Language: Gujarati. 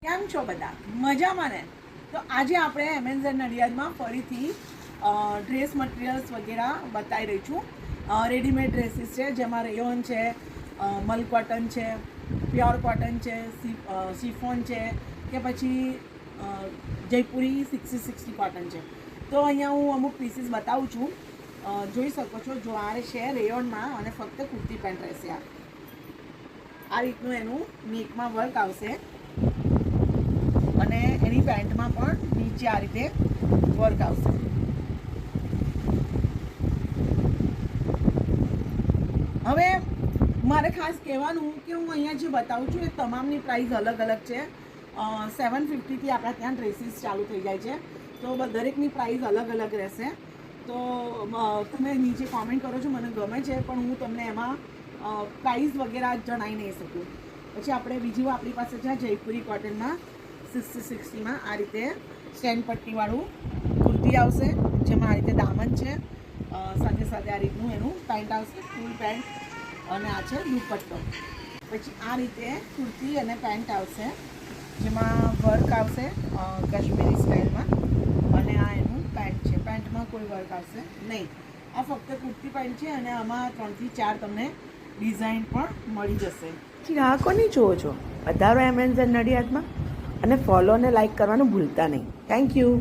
કેમ છો બધા? મજામાં ને? તો આજે આપણે એમેઝોન નડિયાદમાં ફરીથી ડ્રેસ મટીરિયલ્સ વગેરે બતાવી રહી છું. રેડીમેડ ડ્રેસીસ છે જેમાં રેયોન છે, મલ કોટન છે, પ્યોર કોટન છે, શિફોન છે કે પછી જયપુરી 60 કોટન છે. તો અહીંયા હું અમુક પીસીસ બતાવું છું. જોઈ શકો છો. જો આ છે રેયોનમાં અને ફક્ત કુર્તી પેન્ટ રહેશે. આ રીતનું એનું નેકમાં વર્ક આવશે અને એની પેન્ટમાં પણ નીચે આ રીતે વર્ક આવશે. હવે મારે ખાસ કહેવાનું કે હું અહીંયા જે બતાવું છું એ તમામની પ્રાઇસ અલગ અલગ છે. 750થી આપણા ત્યાં ડ્રેસીસ ચાલુ થઈ જાય છે. તો દરેકની પ્રાઇસ અલગ અલગ રહેશે. તો તમે નીચે કોમેન્ટ કરો છો, મને ગમે છે, પણ હું તમને એમાં પ્રાઇસ વગેરે જણાવી નહીં શકું. પછી આપણે બીજું આપણી પાસે છે જયપુરી કોટનમાં 60-60માં આ રીતે સ્ટેન્ડ પટ્ટીવાળું કુર્તી આવશે જેમાં આ રીતે દામન છે, સાથે સાથે આ રીતનું એનું પેન્ટ આવશે, ફૂલ પેન્ટ, અને આ છે દુપટ્ટો. પછી આ રીતે કુર્તી અને પેન્ટ આવશે જેમાં વર્ક આવશે કાશ્મીરી સ્ટાઇલમાં, અને આ એનું પેન્ટ છે. પેન્ટમાં કોઈ વર્ક આવશે નહીં. આ ફક્ત કુર્તી પેન્ટ છે અને આમાં 3 થી 4 તમને ડિઝાઇન પણ મળી જશે. ગ્રાહકોની જોવો છો, વધારો એમેઝોન નડિયાદમાં, અને ફોલો અને લાઈક કરવાનું ભૂલતા નહીં. Thank you.